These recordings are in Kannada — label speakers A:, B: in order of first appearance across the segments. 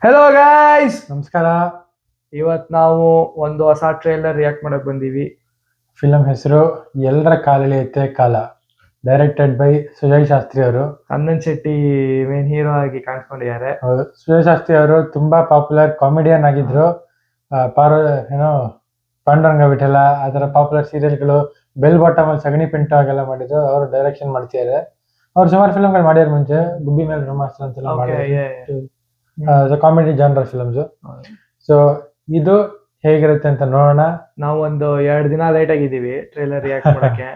A: ಹೆಲೋ ಗೈಸ್,
B: ನಮಸ್ಕಾರ.
A: ಇವತ್ತು ನಾವು ಒಂದು ಹೊಸ ಟ್ರೇಲರ್ ರಿಯಾಕ್ಟ್ ಮಾಡಕ್ ಬಂದೀವಿ.
B: ಫಿಲಂ ಹೆಸರು ಎಲ್ಲರ ಕಾಲೆಳೆಯುತ್ತೆ ಕಾಲ, ಡೈರೆಕ್ಟೆಡ್ ಬೈ ಸುಜಯ್ ಶಾಸ್ತ್ರಿ ಅವರು.
A: ಚಂದನ್ ಶೆಟ್ಟಿ ಮೇನ್ ಹೀರೋ ಆಗಿ ಕಾಣಿಸ್ಕೊಂಡಿದ್ದಾರೆ.
B: ಹೌದು, ಸುಜಯ್ ಶಾಸ್ತ್ರಿ ಅವರು ತುಂಬಾ ಪಾಪ್ಯುಲರ್ ಕಾಮಿಡಿಯನ್ ಆಗಿದ್ರು. ಏನೋ ಪಾಂಡುರಂಗ ವಿಠಲ ಆ ಥರ ಪಾಪ್ಯುಲರ್ ಸೀರಿಯಲ್ಗಳು, ಬೆಲ್ ಬಾಟಮ್ ಅಲ್ಲಿ ಸಗಣಿ ಪಿಂಟು ಆಗೆಲ್ಲ ಮಾಡಿದ್ರು. ಅವರು ಡೈರೆಕ್ಷನ್ ಮಾಡ್ತಿದ್ದಾರೆ. ಅವ್ರು ಸುಮಾರು ಫಿಲ್ಮ್ಗಳು ಮಾಡ್ಯಾರ ಮುಂಚೆ. ಗುಬ್ಬಿ ಮೇಲೆ ಬ್ರಹ್ಮಾಸ್ತ್ರ ಅಂತೆಲ್ಲ ಮಾಡಿದ್ರು. Comedy genre films. ಸೊ ಇದು ಹೇಗಿರುತ್ತೆ ಅಂತ ನೋಡೋಣ.
A: ನಾವು ಒಂದು 2 ದಿನ ಲೇಟ್ ಆಗಿದ್ದೀವಿ ಟ್ರೇಲರ್ ರಿಯಾಕ್ಟ್ ಮಾಡಕ್ಕೆ.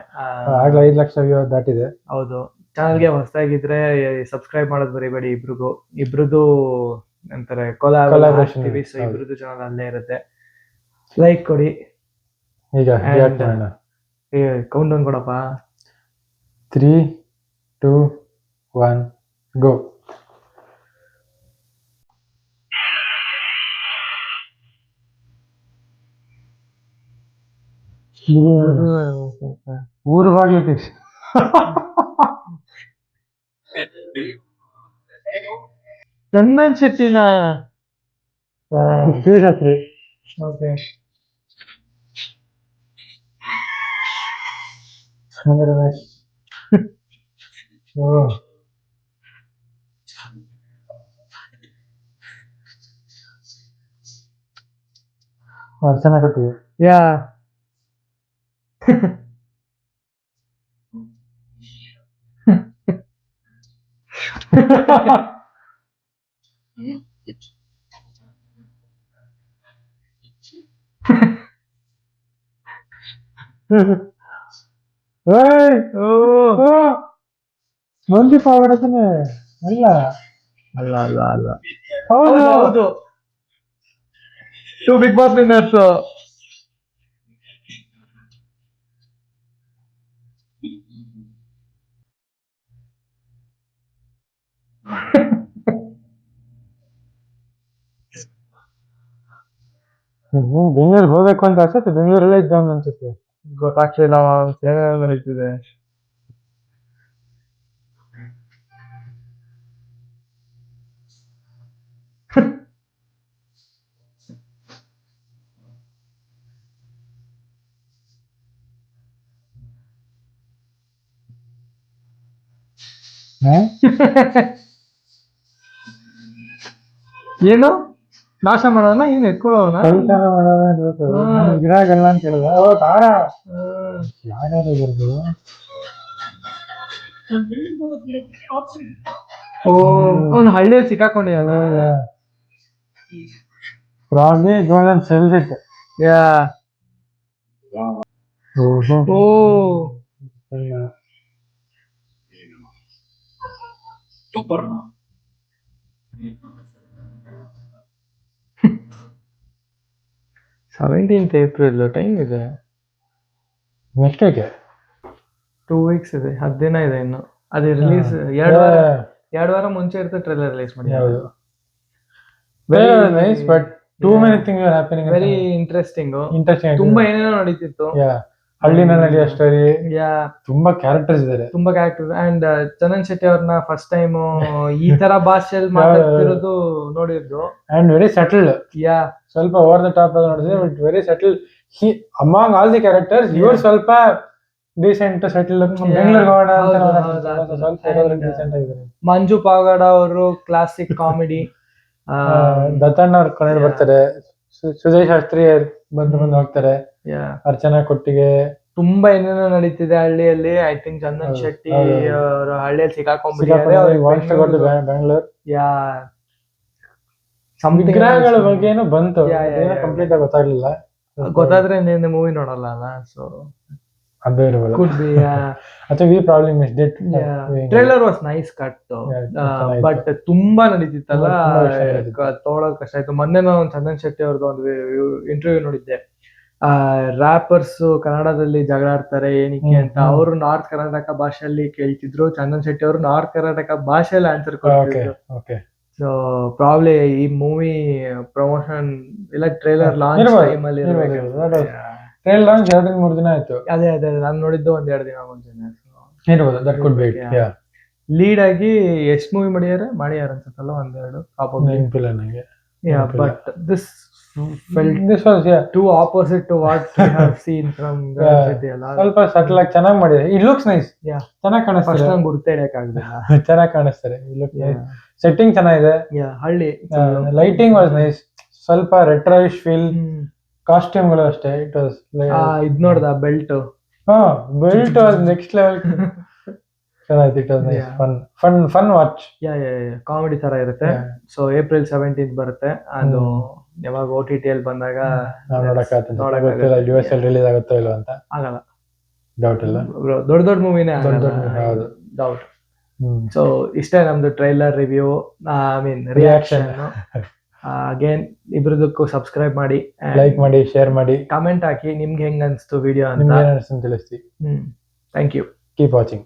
B: ಆಗ್ಲೇ 5 ಲಕ್ಷ ವ್ಯೂ ದಾಟಿದೆ.
A: ಹೌದು, ಚಾನಲ್ಗೆ ಹೊಸದಾಗಿದ್ರೆ ಸಬ್ಸ್ಕ್ರೈಬ್ ಮಾಡೋದು ಬರೀಬೇಡಿ. ಇಬ್ರದ್ದು ಅಂತಾರೆ
B: Collaboration
A: ಟಿವಿ, ಸೊ
B: ಹೌದು.
A: ಇಬ್ರದ್ದು ಚಾನಲ್ ಅಲ್ಲೇ ಇರುತ್ತೆ. ಲೈಕ್ ಕೊಡಿ.
B: ಈಗ react ಮಾಡೋಣ.
A: ಕೌಂಟ್ ಡೌನ್ ಕೊಡಪ್ಪ.
B: 3, 2, 1 ಗೋ. ಊರು ಹೋಗ್ಲಿಕ್ಕೆ
A: ಚಂದನ್ ಶೆಟ್ಟಿನ
B: ಶ್ರೀಶಾಸ್ತ್ರಿ.
A: ಓಕೆ,
B: ಚೆನ್ನಾಗಿ
A: ಯಾ
B: ಮಂದಿ ಪಾವಡತಾನೆ ಅಲ್ಲ
A: ಅಲ್ಲ ಅಲ್ಲ ಅಲ್ಲ
B: ಹೌದು
A: ಹೌದು. 2 ಬಿಗ್ ಬಾಸ್ ವಿನ್ನರ್ಸ್.
B: ಬೆಂಗಳೂರಿಗೆ ಹೋಗ್ಬೇಕು ಅಂತ ಅನ್ಸುತ್ತೆ. ಬೆಂಗಳೂರಲ್ಲೇ ಇದ್ದಾವ ಅನ್ಸುತ್ತೆ.
A: ಗೊತ್ತಾಗ್ತಿಲ್ಲ, ಏನೇನೋ ನಡೀತಿದೆ. ಏನು ನಾಶ ಮಾಡೋಣ, ಏನು ಎತ್ಕೊಳ್ಳೋಣ?
B: ಗಿಡಗಲ್ಲ ಅಂತ ಹೇಳಿದ. ತಾರ ಯಾರ್ಯಾರು ಬರ್ಬೋದು?
A: ಒಂದು ಹಳ್ಳಿಯಲ್ಲಿ ಸಿಕ್ಕಾಕೊಂಡಿದ್ದಾನೆ.
B: Probably golden sells it.
A: Yeah oh super. 17th April time ಇದೆ.
B: ನೆಕ್ಸ್ಟಿಗೆ
A: 2 weeks ಇದೆ, 10 ದಿನ ಇದೆ ಇನ್ನು. ಅದೇ ರಿಲೀಸ್ 2 ವಾರ ಮುಂಚೆ ಇರುತ್ತೆ ಟ್ರೇಲರ್ ರಿಲೀಸ್ ಮಾಡಿ.
B: Very nice, but too many things are happening.
A: Very interesting.
B: Interesting.
A: ತುಂಬಾ ಏನೇನೋ ನಡೀತಿತ್ತು.
B: ಹಳ್ಳಿನಲ್ಲಿ ನಡೆಯೋ ಸ್ಟೋರಿ.
A: ಯಾ
B: ತುಂಬಾ ಕ್ಯಾರೆಕ್ಟರ್ಸ್ ಇದಾರೆ.
A: ತುಂಬಾ ಕ್ಯಾರೆಕ್ಟರ್. ಅಂಡ್ ಚಂದನ್ ಶೆಟ್ಟಿ ಅವ್ರನ್ನ ಫಸ್ಟ್ ಟೈಮ್ ಈ ತರ ಭಾಷೆಯಲ್ಲಿ ಮಾತಾಡ್ತಿರೋದು ನೋಡಿದ್ದು.
B: And very settled.
A: ಯಾ
B: ಸ್ವಲ್ಪ ಓವರ್ ದ ಟಾಪ್ ಆಗಿ ನೋಡಿದ್ರೆ, but very settle. He among all the characters ಇವ್ರು ಸ್ವಲ್ಪ ಡೀಸೆಂಟ್ ಸೆಟಲ್. ಬೆಂಗಳೂರಿಗೆ ಹೋಗೋಣ ಅಂತ ಸ್ವಲ್ಪ ಡೀಸೆಂಟ್ ಆಗಿದ್ದಾರೆ.
A: ಮಂಜು ಪಾವಗಡ ಅವರು ಕ್ಲಾಸಿಕ್ ಕಾಮಿಡಿ.
B: ದತ್ತಣ್ಣ ಅವ್ರು ಕನ್ನಡ ಬರ್ತಾರೆ. ಸುಜಯ್ ಶಾಸ್ತ್ರಿ ಬಂದು ಹೋಗ್ತಾರೆ. ಅರ್ಚನಾ ಕೊಟ್ಟಿಗೆ.
A: ತುಂಬಾ ಏನೇನೋ ನಡೀತಿದೆ ಹಳ್ಳಿಯಲ್ಲಿ. ಐ ಥಿಂಕ್ ಚಂದನ್ ಶೆಟ್ಟಿ ಅವರು ಹಳ್ಳಿಯಲ್ಲಿ ಸಿಕ್ಕಾಕೊಂಡ್ಬಿಟ್ಟಿದ್ದಾರೆ.
B: ಬೆಂಗಳೂರು.
A: ಯಾ
B: ವಿಗ್ರಹಗಳ ಬಗ್ಗೆನೂ ಬಂತು. ಕಂಪ್ಲೀಟ್ ಆಗಿ ಗೊತ್ತಾಗ್ಲಿಲ್ಲ.
A: ಗೊತ್ತಾದ್ರೆ ನಿನ್ನೆ ಮೂವಿ ನೋಡಲ್ಲ ಅಲ್ಲ, ಸೊ
B: ಅದು ಇರಬಹುದು.
A: could be.
B: ಅಥವಾ we problem is that.
A: Trailer was nice cut, but ತುಂಬಾ ನಡೀತಿತ್ತಲ್ಲ, ತೊಗೊಳೋದು ಕಷ್ಟ ಆಯ್ತು. ಮೊನ್ನೆ ನಾನು ಚಂದನ್ ಶೆಟ್ಟಿ ಅವ್ರದ್ದು ಒಂದು ಇಂಟರ್ವ್ಯೂ ನೋಡಿದ್ದೆ. ರ್ಯಾಪರ್ಸ್ ಕನ್ನಡದಲ್ಲಿ ಜಗಳ ಆಡ್ತಾರೆ ಏನಕ್ಕೆ ಅಂತ. ಅವರು ನಾರ್ತ್ ಕರ್ನಾಟಕ ಭಾಷೆಯಲ್ಲಿ ಕೇಳ್ತಿದ್ರು, ಚಂದನ್ ಶೆಟ್ಟಿ ಅವರು ನಾರ್ತ್ ಕರ್ನಾಟಕ ಭಾಷೆಯಲ್ಲಿ ಆನ್ಸರ್ ಕೊಡ್ತಿದ್ರು. ಸೊ ಪ್ರಾಬ್ಲಿ ಈ ಮೂವಿ ಪ್ರಮೋಷನ್ ಇಲ್ಲ ಟ್ರೇಲರ್ ಲಾಂಚ್ ಟೈಮ್ ಅಲ್ಲಿ
B: ಟ್ರೇಲರ್ ಲಾಂಚ್ 2-3 ದಿನ ಆಯ್ತು.
A: ಅದೇ ನಾನು ನೋಡಿದ್ದು 1-2 ದಿನ ಮುಂಚೆನೆ
B: ಇರ್ಬೋದು. That could be it.
A: Lead ಆಗಿ ಎಷ್ಟು ಮೂವಿ ಮಾಡ್ಯಾರ ಅನ್ಸುತ್ತಲ್ಲ ಒಂದೆರಡು ಪ್ರಾಬಬ್ಲಿ.
B: ನೆನಪಿಲ್ಲ ನನಗೆ.
A: But this felt
B: this was
A: to opposite to what we have seen from city ಅಲ್ಲ.
B: ಸ್ವಲ್ಪ ಸಟಲ್ ಆಗಿ ಚೆನ್ನಾಗಿ ಮಾಡಿದ್ದಾರೆ. It looks nice. ಚೆನ್ನಾಗಿ
A: ಫಸ್ಟ್
B: ಕಾಣಿಸ್ತಾರೆ.
A: ನಂಗೆ ಗುರ್ತಿಡಿಯಕ್ಕಾಗಲಿಲ್ಲ.
B: ಚೆನ್ನಾಗಿ ಕಾಣಿಸ್ತಾರೆ. It looks nice. ಸೆಟ್ಟಿಂಗ್ ಚೆನ್ನಾಗಿದೆ.
A: ಹಳ್ಳಿ
B: ಲೈಟಿಂಗ್ ವಾಸ್ ನೈಸ್. ಸ್ವಲ್ಪ ರೆಟ್ರೋಯಿಶ್ ಫೀಲ್. ಕಾಸ್ಟ್ಯೂಮ್ಗಳು ಅಷ್ಟೇ. ಇಟ್ ವಾಸ್
A: ಇದ್ ನೋಡ್ದ belt.
B: Belt was next level. ಚೆನ್ನಾಗಿತ್ತು. It was nice. Fun watch.
A: Comedy ತರ ಇರುತ್ತೆ. ಸೊ April 17th ಬರುತ್ತೆ. ಅದು ಯಾವಾಗ OTT ಅಲ್ಲಿ ಬಂದಾಗ
B: ನೋಡಕ್ಕಾಗ್ತದೆ. US ಅಲ್ಲಿ ರಿಲೀಸ್ ಆಗುತ್ತೋ ಇಲ್ವೋ ಅಂತ
A: ಆಗಲ್ಲ.
B: ಡೌಟ್ ಇಲ್ಲ.
A: ದೊಡ್ಡ ಮೂವಿನೇ
B: ಹೌದು.
A: ಡೌಟ್. ಸೊ ಇಷ್ಟೇ ನಮ್ದು trailer review, I mean reaction. Again ಇಬ್ರದಕ್ಕೂ ಸಬ್ಸ್ಕ್ರೈಬ್ ಮಾಡಿ,
B: ಲೈಕ್ ಮಾಡಿ, ಶೇರ್ ಮಾಡಿ,
A: ಕಮೆಂಟ್ ಹಾಕಿ ನಿಮ್ಗೆ ಹೆಂಗ್ ಅನ್ಸ್ತು ವಿಡಿಯೋ ಅಂತ
B: ನಿಮ್ಗೆ ಏನ್ ಅನ್ಸ್ತು ತಿಳಿಸ್ತೀವಿ.
A: Thank you.
B: Keep watching.